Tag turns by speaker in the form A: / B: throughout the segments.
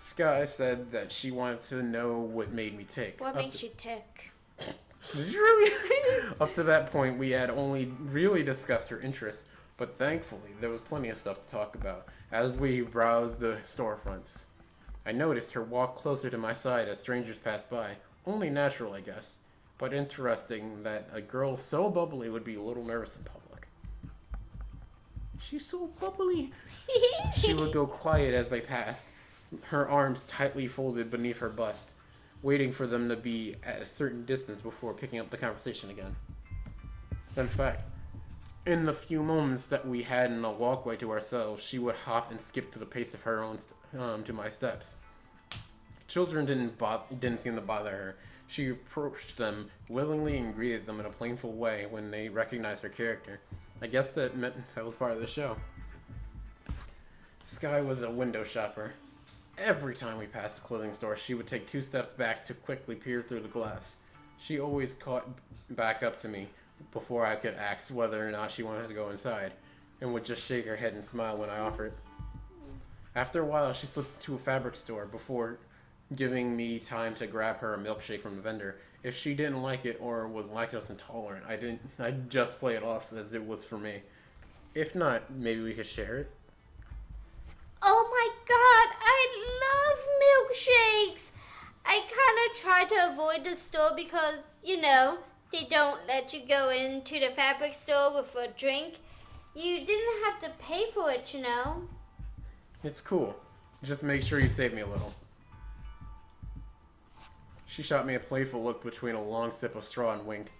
A: Skye said that she wanted to know what made me tick.
B: What makes you tick?
A: Did you really? Up to that point, we had only really discussed her interests, but thankfully, there was plenty of stuff to talk about as we browsed the storefronts. I noticed her walk closer to my side as strangers passed by. Only natural, I guess, but interesting that a girl so bubbly would be a little nervous in public. She's so bubbly. She would go quiet as they passed, her arms tightly folded beneath her bust, waiting for them to be at a certain distance before picking up the conversation again. In fact, in the few moments that we had in the walkway to ourselves, she would hop and skip to the pace of her own to my steps. Children didn't seem to bother her. She approached them willingly and greeted them in a playful way when they recognized her character. I guess that meant that was part of the show. Skye was a window shopper. Every time we passed a clothing store, she would take 2 steps back to quickly peer through the glass. She always caught back up to me before I could ask whether or not she wanted to go inside, and would just shake her head and smile when I offered. After a while, she slipped to a fabric store before giving me time to grab her a milkshake from the vendor. If she didn't like it or was lactose intolerant, I'd just play it off as it was for me. If not, maybe we could share it.
B: Oh my god, I love milkshakes! I kind of try to avoid the store because, they don't let you go into the fabric store with a drink. You didn't have to pay for it,
A: It's cool. Just make sure you save me a little. She shot me a playful look between a long sip of straw and winked.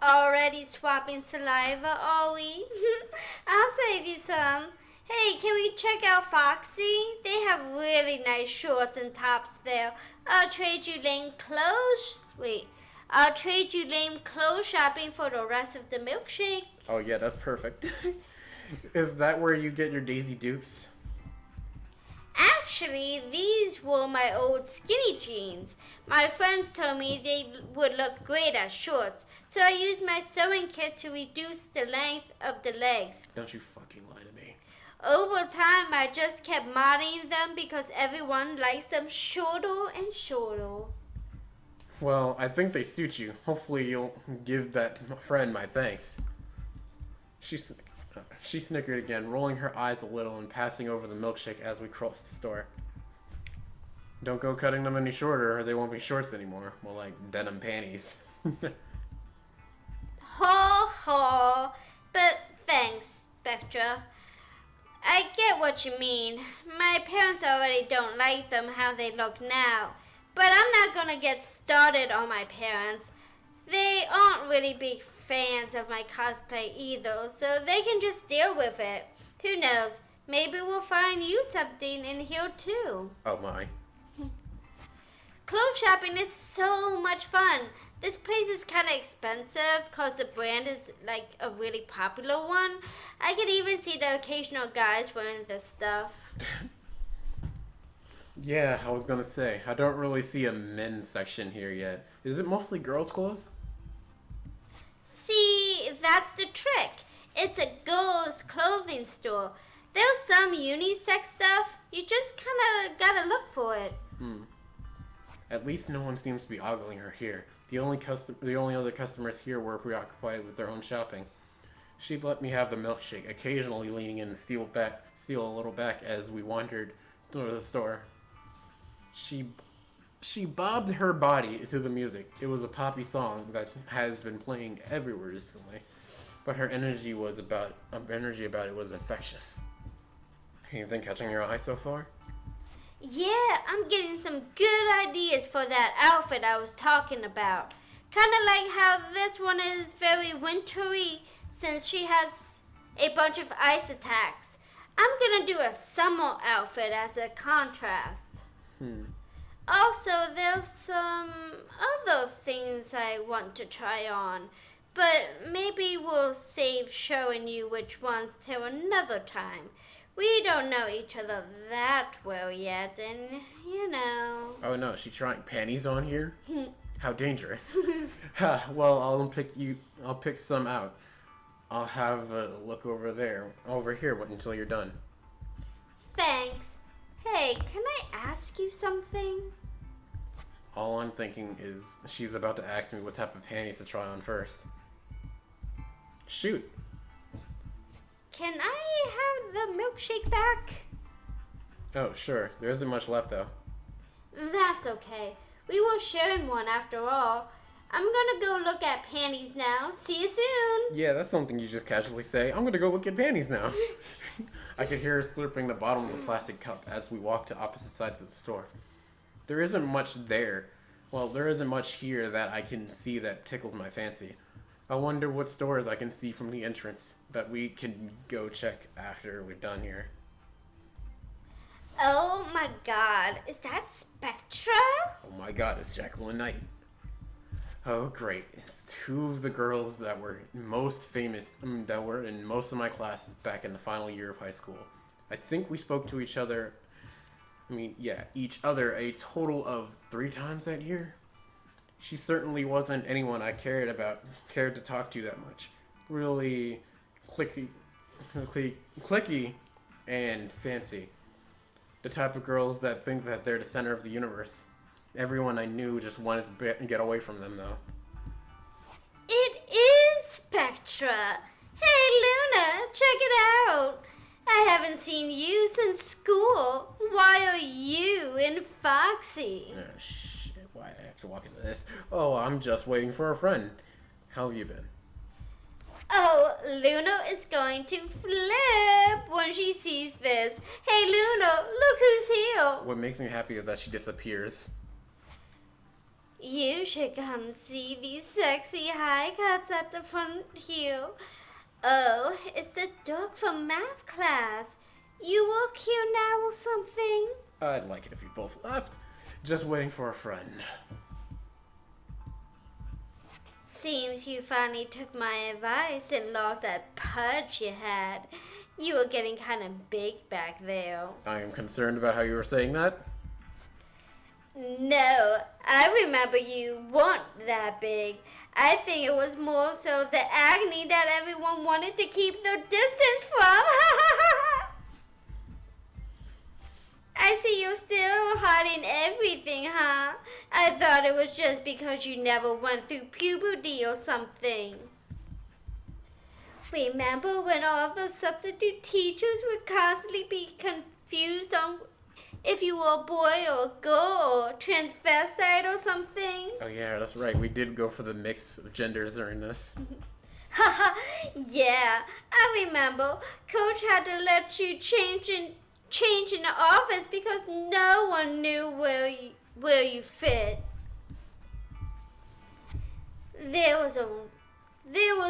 B: Already swapping saliva, are we? I'll save you some. Hey, can we check out Foxy? They have really nice shorts and tops there. I'll trade you lame clothes shopping for the rest of the milkshake.
A: Oh yeah, that's perfect. Is that where you get your Daisy Dukes?
B: Actually, these were my old skinny jeans. My friends told me they would look great as shorts, so I used my sewing kit to reduce the length of the legs.
A: Don't you fucking lie to me.
B: Over time, I just kept modeling them because everyone likes them shorter and shorter.
A: Well, I think they suit you. Hopefully you'll give that friend my thanks. She snickered again, rolling her eyes a little and passing over the milkshake as we crossed the store. Don't go cutting them any shorter or they won't be shorts anymore. More like denim panties.
B: Ha ha. But thanks, Spectra. I get what you mean. My parents already don't like them how they look now. But I'm not gonna get started on my parents. They aren't really big fans of my cosplay either, so they can just deal with it. Who knows? Maybe we'll find you something in here too.
A: Oh my.
B: Clothes shopping is so much fun. This place is kind of expensive because the brand is like a really popular one. I can even see the occasional guys wearing this stuff.
A: Yeah, I was gonna say, I don't really see a men's section here yet. Is it mostly girls' clothes?
B: See, that's the trick. It's a girls' clothing store. There's some unisex stuff. You just kind of gotta look for it.
A: At least no one seems to be ogling her here. The only other customers here were preoccupied with their own shopping. She'd let me have the milkshake, occasionally leaning in to steal a little back as we wandered through the store. She bobbed her body to the music. It was a poppy song that has been playing everywhere recently, but her energy about it was infectious. Anything catching your eye so far?
B: Yeah, I'm getting some good ideas for that outfit I was talking about. Kind of like how this one is very wintry since she has a bunch of ice attacks. I'm gonna do a summer outfit as a contrast. Also, there's some other things I want to try on, but maybe we'll save showing you which ones till another time. We don't know each other that well yet, and
A: Oh no, she trying panties on here? How dangerous. Well, I'll pick some out. I'll have a look over here until you're done.
B: Thanks. Hey, Hey, can I ask you something?
A: All I'm thinking is she's about to ask me what type of panties to try on first. Shoot.
B: Can I have the milkshake back?
A: Oh, sure. There isn't much left, though.
B: That's okay. We will share in one after all. I'm gonna go look at panties now. See you soon.
A: Yeah, that's something you just casually say. I'm gonna go look at panties now. I could hear her slurping the bottom of the plastic cup as we walked to opposite sides of the store. There isn't much there. Well, there isn't much here that I can see that tickles my fancy. I wonder what stores I can see from the entrance that we can go check after we're done here.
B: Oh my god, is that Spectra?
A: Oh my god, it's Jacqueline Knight. Oh great, it's two of the girls that were most famous, that were in most of my classes back in the final year of high school. I think we spoke to each other, each other a total of 3 times that year. She certainly wasn't anyone I cared to talk to that much. Really clicky and fancy. The type of girls that think that they're the center of the universe. Everyone I knew just wanted to get away from them, though.
B: It is Spectra. Hey, Luna, check it out. I haven't seen you since school. Why are you in Foxy?
A: Shit, why do I have to walk into this? Oh, I'm just waiting for a friend. How have you been?
B: Oh, Luna is going to flip when she sees this. Hey, Luna, look who's here.
A: What makes me happy is that she disappears.
B: You should come see these sexy high cuts at the front here. Oh, it's the dog from math class. You work here now or something?
A: I'd like it if you both left. Just waiting for a friend.
B: Seems you finally took my advice and lost that pudge you had. You were getting kind of big back there.
A: I am concerned about how you were saying that.
B: No, I remember you weren't that big. I think it was more so the agony that everyone wanted to keep the distance from. I see you're still hiding everything, huh? I thought it was just because you never went through puberty or something. Remember when all the substitute teachers would constantly be confused on if you were a boy or a girl or transvestite or something?
A: Oh yeah, that's right. We did go for the mix of genders during this.
B: Haha, yeah, I remember. Coach had to let you change in the office because no one knew where you fit. There was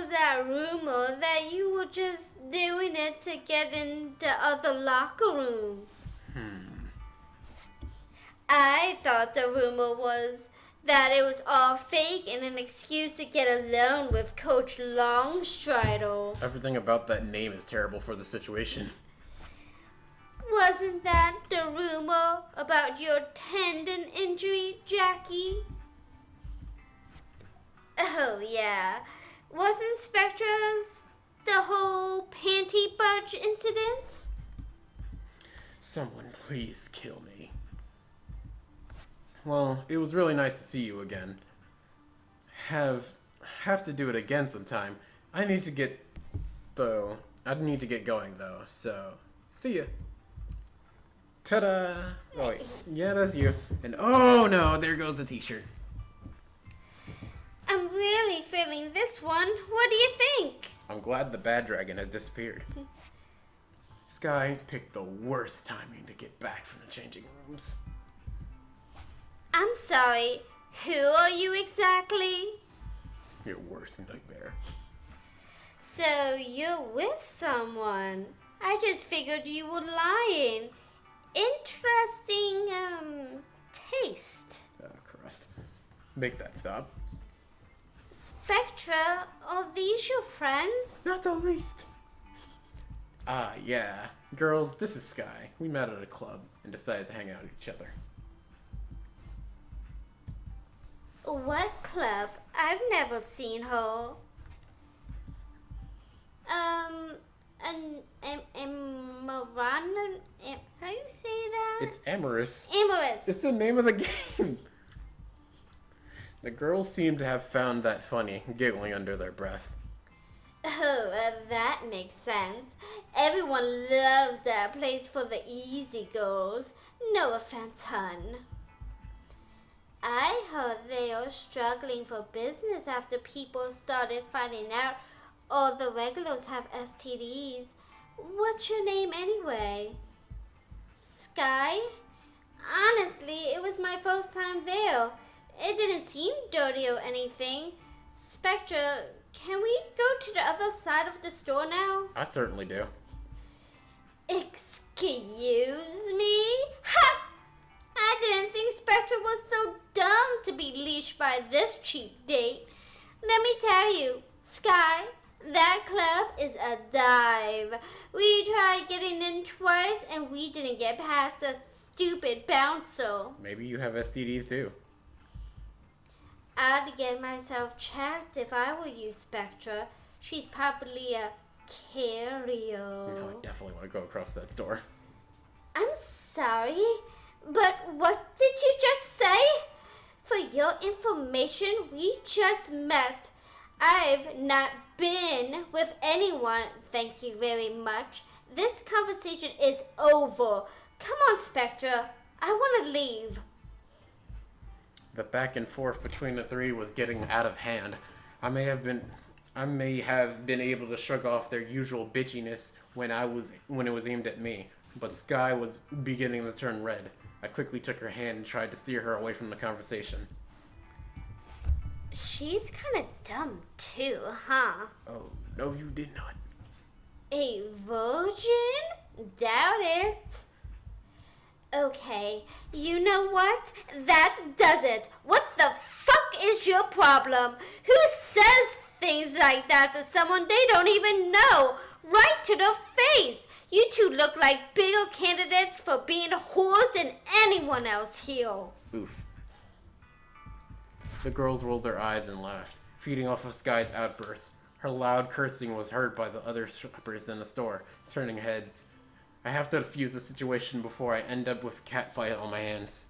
B: that rumor that you were just doing it to get in the other locker room. I thought the rumor was that it was all fake and an excuse to get alone with Coach Longstrider.
A: Everything about that name is terrible for the situation.
B: Wasn't that the rumor about your tendon injury, Jackie? Oh, yeah. Wasn't Spectra's the whole panty budge incident?
A: Someone please kill me. Well, it was really nice to see you again. Have to do it again sometime. I need to get going though, so see ya. Ta-da! Oh wait, yeah, that's you. And oh no, there goes the t-shirt.
B: I'm really feeling this one. What do you think?
A: I'm glad the bad dragon has disappeared. Skye picked the worst timing to get back from the changing rooms.
B: I'm sorry. Who are you exactly?
A: Your worst nightmare.
B: So you're with someone. I just figured you were lying. Interesting, taste.
A: Crust. Make that stop.
B: Spectra, are these your friends?
A: Not the least. Ah, yeah. Girls, this is Skye. We met at a club and decided to hang out with each other.
B: What club? I've never seen her. How do you say that?
A: It's Amorous.
B: Amorous.
A: It's the name of the game. The girls seem to have found that funny, giggling under their breath.
B: Oh, that makes sense. Everyone loves that place for the easy girls. No offense, hun. I heard they are struggling for business after people started finding out all the regulars have STDs. What's your name anyway? Skye? Honestly, it was my first time there. It didn't seem dirty or anything. Spectra, can we go to the other side of the store now?
A: I certainly do.
B: Excuse me? Ha! I didn't think Spectra was so dumb to be leashed by this cheap date. Let me tell you, Skye, that club is a dive. We tried getting in twice and we didn't get past a stupid bouncer.
A: Maybe you have STDs too.
B: I'd get myself checked if I were you, Spectra. She's probably a carrier.
A: No, I definitely want to go across that store.
B: I'm sorry, but what did you just say? For your information, we just met. I've not been with anyone, thank you very much. This conversation is over. Come on, Spectra. I want to leave.
A: The back and forth between the three was getting out of hand. I may have been able to shrug off their usual bitchiness when it was aimed at me, but Skye was beginning to turn red. I quickly took her hand and tried to steer her away from the conversation.
B: She's kind of dumb too, huh?
A: Oh, no you did not.
B: A virgin? Doubt it. Okay, you know what? That does it. What the fuck is your problem? Who says things like that to someone they don't even know? Right to the face. You two look like bigger candidates for being whores than anyone else here.
A: Oof. The girls rolled their eyes and laughed, feeding off of Skye's outbursts. Her loud cursing was heard by the other shoppers in the store, turning heads. I have to defuse the situation before I end up with a cat fight on my hands.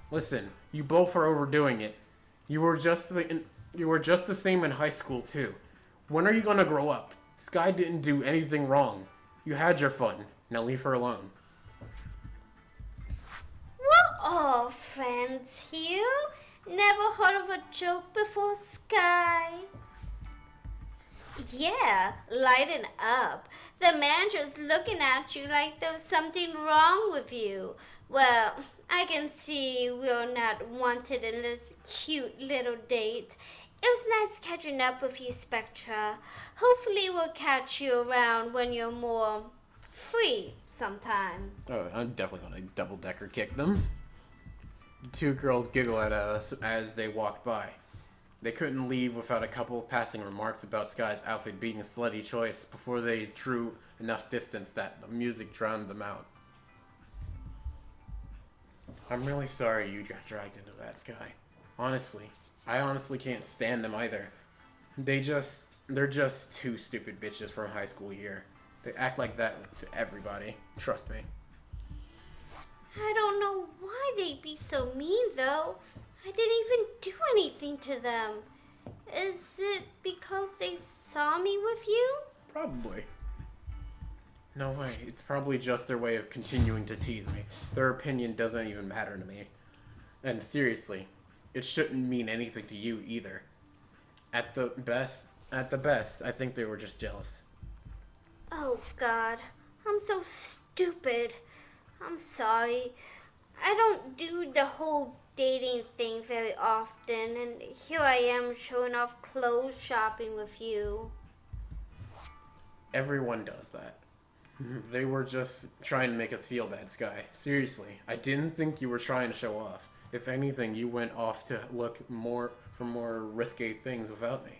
A: Listen, you both are overdoing it. You were just the same in high school too. When are you gonna grow up? Skye didn't do anything wrong. You had your fun. Now leave her alone.
B: We're all friends here. Never heard of a joke before, Skye. Yeah, lighten up. The manager's looking at you like there's something wrong with you. Well, I can see we're not wanted in this cute little date. It was nice catching up with you, Spectra. Hopefully we'll catch you around when you're more free sometime.
A: Oh, I'm definitely gonna double-decker kick them. The two girls giggled at us as they walked by. They couldn't leave without a couple of passing remarks about Skye's outfit being a slutty choice before they drew enough distance that the music drowned them out. I'm really sorry you got dragged into that, Skye. I honestly can't stand them either. They're just two stupid bitches from high school here. They act like that to everybody. Trust me.
B: I don't know why they'd be so mean, though. I didn't even do anything to them. Is it because they saw me with you?
A: Probably. No way. It's probably just their way of continuing to tease me. Their opinion doesn't even matter to me. And seriously, it shouldn't mean anything to you either. At the best, I think they were just jealous.
B: Oh, God. I'm so stupid. I'm sorry. I don't do the whole dating thing very often, and here I am showing off clothes shopping with you.
A: Everyone does that. They were just trying to make us feel bad, Skye. Seriously, I didn't think you were trying to show off. If anything, you went off to look for more risque things without me.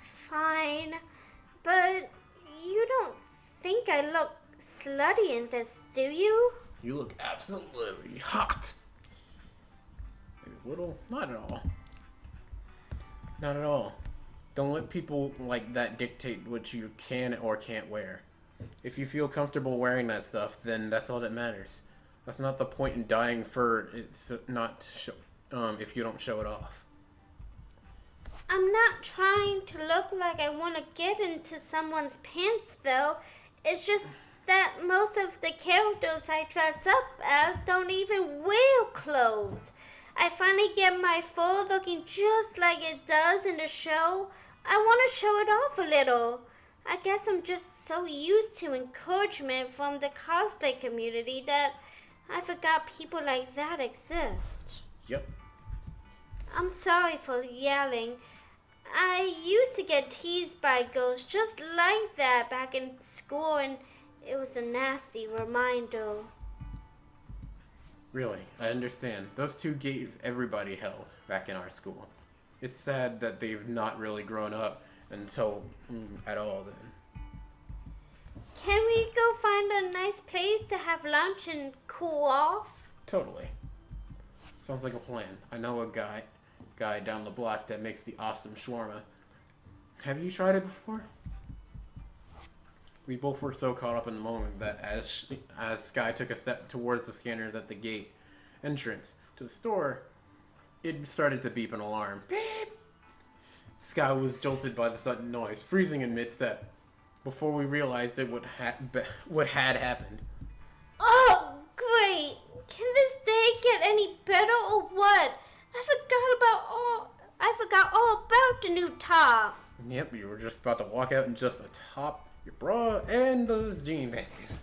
B: Fine, but you don't think I look slutty in this, do you?
A: You look absolutely hot. Maybe a little, not at all. Not at all. Don't let people like that dictate what you can or can't wear. If you feel comfortable wearing that stuff, then that's all that matters. That's not the point in dyeing fur. It's not if you don't show it off.
B: I'm not trying to look like I want to get into someone's pants, though. It's just that most of the characters I dress up as don't even wear clothes. I finally get my fur looking just like it does in the show. I want to show it off a little. I guess I'm just so used to encouragement from the cosplay community that I forgot people like that exist.
A: Yep.
B: I'm sorry for yelling. I used to get teased by girls just like that back in school, and it was a nasty reminder.
A: Really, I understand. Those two gave everybody hell back in our school. It's sad that they've not really grown up until at all then.
B: Can we go find a nice place to have lunch and cool off?
A: Totally. Sounds like a plan. I know a guy down the block that makes the awesome shawarma. Have you tried it before? We both were so caught up in the moment that as Skye took a step towards the scanners at the gate entrance to the store, it started to beep an alarm. Beep! Skye was jolted by the sudden noise, freezing in mid-step. Before we realized what had happened.
B: Oh, great! Can this day get any better or what? I forgot all about the new top.
A: Yep, you were just about to walk out in just a top, your bra, and those jean panties.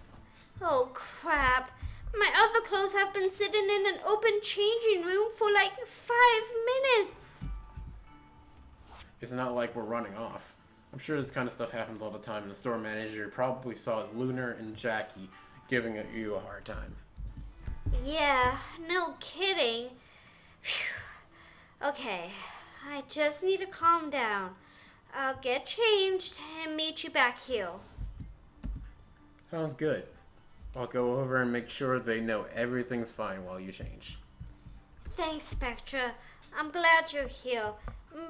B: Oh, crap. My other clothes have been sitting in an open changing room for like 5 minutes.
A: It's not like we're running off. I'm sure this kind of stuff happens all the time, and the store manager probably saw Lunar and Jackie giving you a hard time.
B: Yeah, no kidding. Phew. Okay, I just need to calm down. I'll get changed and meet you back here.
A: Sounds good. I'll go over and make sure they know everything's fine while you change.
B: Thanks, Spectra. I'm glad you're here.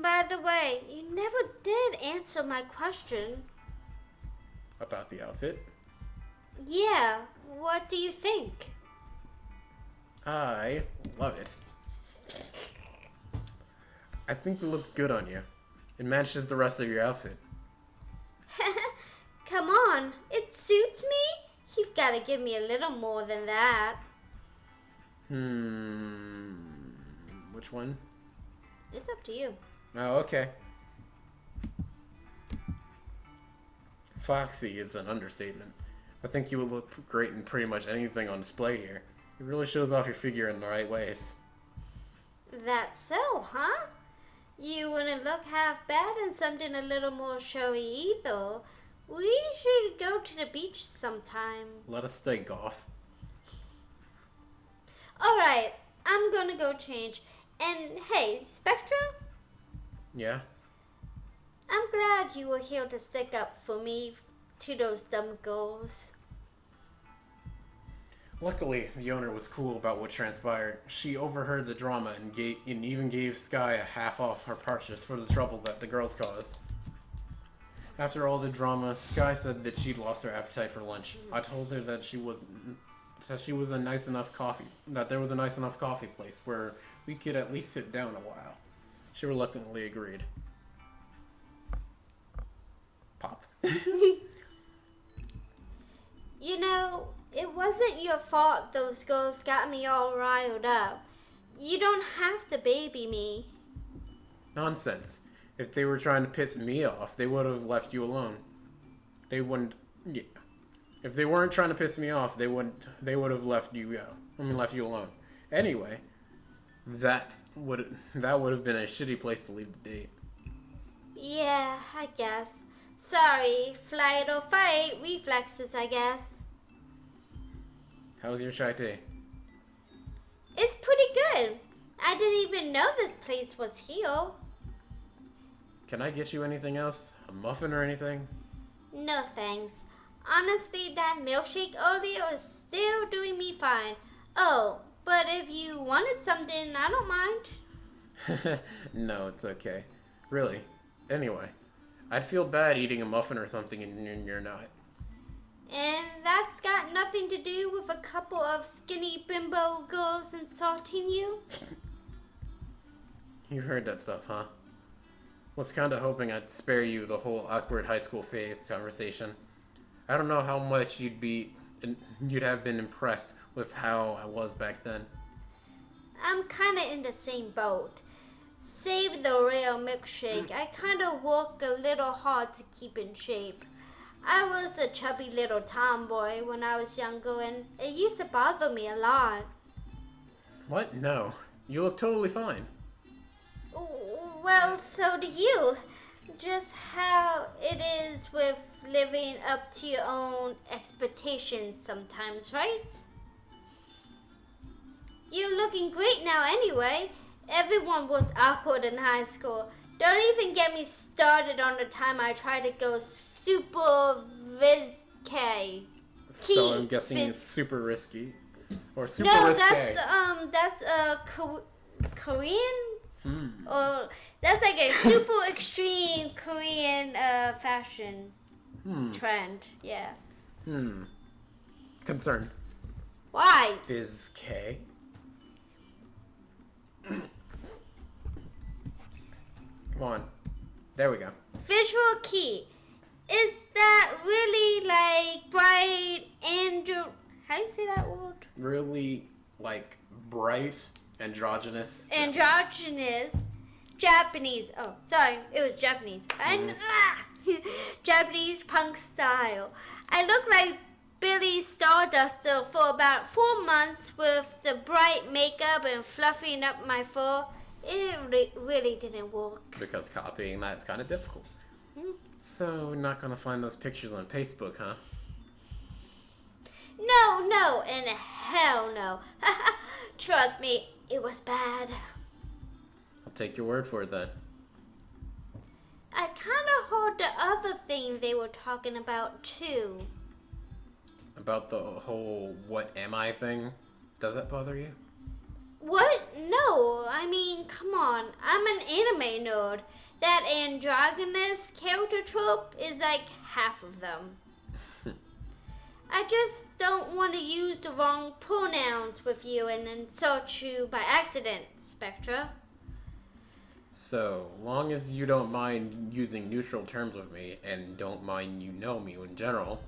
B: By the way, you never did answer my question.
A: About the outfit?
B: Yeah, what do you think?
A: I love it. I think it looks good on you. It matches the rest of your outfit.
B: Come on, it suits me? You've got to give me a little more than that.
A: Which one?
B: It's up to you.
A: Oh, okay. Foxy is an understatement. I think you would look great in pretty much anything on display here. It really shows off your figure in the right ways.
B: That's so, huh? You wouldn't look half bad in something a little more showy either. We should go to the beach sometime.
A: Let us stay golf.
B: Alright, I'm gonna go change. And hey, Spectra?
A: Yeah?
B: I'm glad you were here to stick up for me to those dumb girls.
A: Luckily, the owner was cool about what transpired. She overheard the drama and even gave Skye a half off her purchase for the trouble that the girls caused. After all the drama, Skye said that she'd lost her appetite for lunch. I told her that there was a nice enough coffee place where we could at least sit down a while. She reluctantly agreed. Pop.
B: You know, it wasn't your fault those girls got me all riled up. You don't have to baby me.
A: Nonsense. If they were trying to piss me off, they would have left you alone. They wouldn't. Yeah. If they weren't trying to piss me off, they wouldn't. They would have left you left you alone. Anyway, that would have been a shitty place to leave the date.
B: Yeah, I guess. Sorry, flight or fight reflexes, I guess.
A: How was your chai tea?
B: It's pretty good. I didn't even know this place was here.
A: Can I get you anything else? A muffin or anything?
B: No thanks. Honestly, that milkshake earlier is still doing me fine. Oh, but if you wanted something, I don't mind.
A: No, it's okay. Really. Anyway, I'd feel bad eating a muffin or something and you're not.
B: And that's got nothing to do with a couple of skinny bimbo girls insulting you?
A: You heard that stuff, huh? Was kinda hoping I'd spare you the whole awkward high school phase conversation. I don't know how much you'd have been impressed with how I was back then.
B: I'm kinda in the same boat. Save the real milkshake. I kinda work a little hard to keep in shape. I was a chubby little tomboy when I was younger, and it used to bother me a lot.
A: What? No. You look totally fine.
B: Well, so do you. Just how it is with living up to your own expectations sometimes, right? You're looking great now anyway. Everyone was awkward in high school. Don't even get me started on the time I tried to go super risque.
A: So I'm guessing it's super risky. Or super
B: no,
A: risque.
B: that's Korean? Or that's like a super extreme Korean fashion trend. Yeah.
A: Concern.
B: Why?
A: Fizz K. Come on. There we go.
B: Visual key. Is that really like bright how do you say that word?
A: Really, like, bright, androgynous.
B: Androgynous. Japanese. Oh, sorry. It was Japanese. Japanese punk style. I look like Billy Starduster for about 4 months with the bright makeup and fluffing up my fur. It really didn't work.
A: Because copying that's kind of difficult. So, not gonna find those pictures on Facebook, huh?
B: No, and hell no. Trust me, it was bad.
A: I'll take your word for it then.
B: I kind of heard the other thing they were talking about too.
A: About the whole what am I thing? Does that bother you?
B: What? No, I mean, come on. I'm an anime nerd. That androgynous character trope is like half of them. I just don't want to use the wrong pronouns with you and insult you by accident, Spectra.
A: So, long as you don't mind using neutral terms with me and don't mind you know me in general.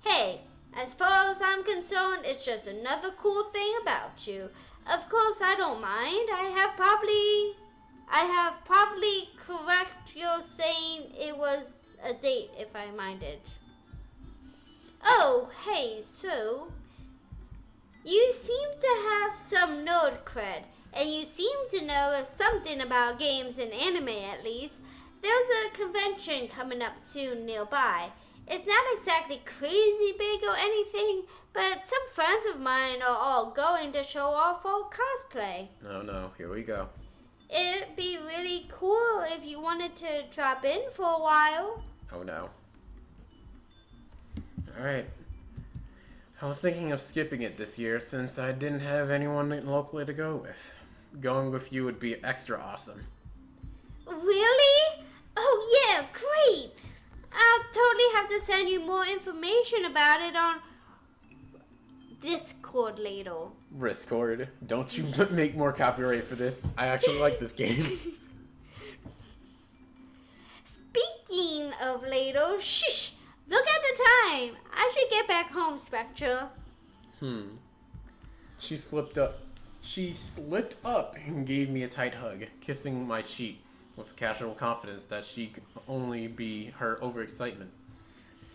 B: Hey, as far as I'm concerned, it's just another cool thing about you. Of course, I don't mind. I have probably correct your saying it was a date if I minded. Oh, hey, so you seem to have some nerd cred, and you seem to know something about games and anime at least. There's a convention coming up soon nearby. It's not exactly crazy big or anything, but some friends of mine are all going to show off our cosplay.
A: No, here we go.
B: It'd be really cool if you wanted to drop in for a while.
A: Oh no. Alright. I was thinking of skipping it this year since I didn't have anyone locally to go with. Going with you would be extra awesome.
B: Really? Oh yeah, great! I'll totally have to send you more information about it on Discord later.
A: Discord? Don't you make more copyright for this. I actually like this game.
B: Speaking of later, shh! Look at the time. I should get back home, Spectra.
A: She slipped up and gave me a tight hug, kissing my cheek with casual confidence that she could only be her overexcitement.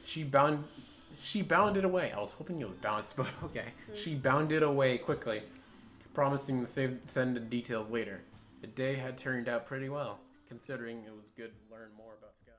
A: She bounded away. I was hoping it was bounced, but okay. She bounded away quickly, promising to send the details later. The day had turned out pretty well, considering it was good to learn more about Skye.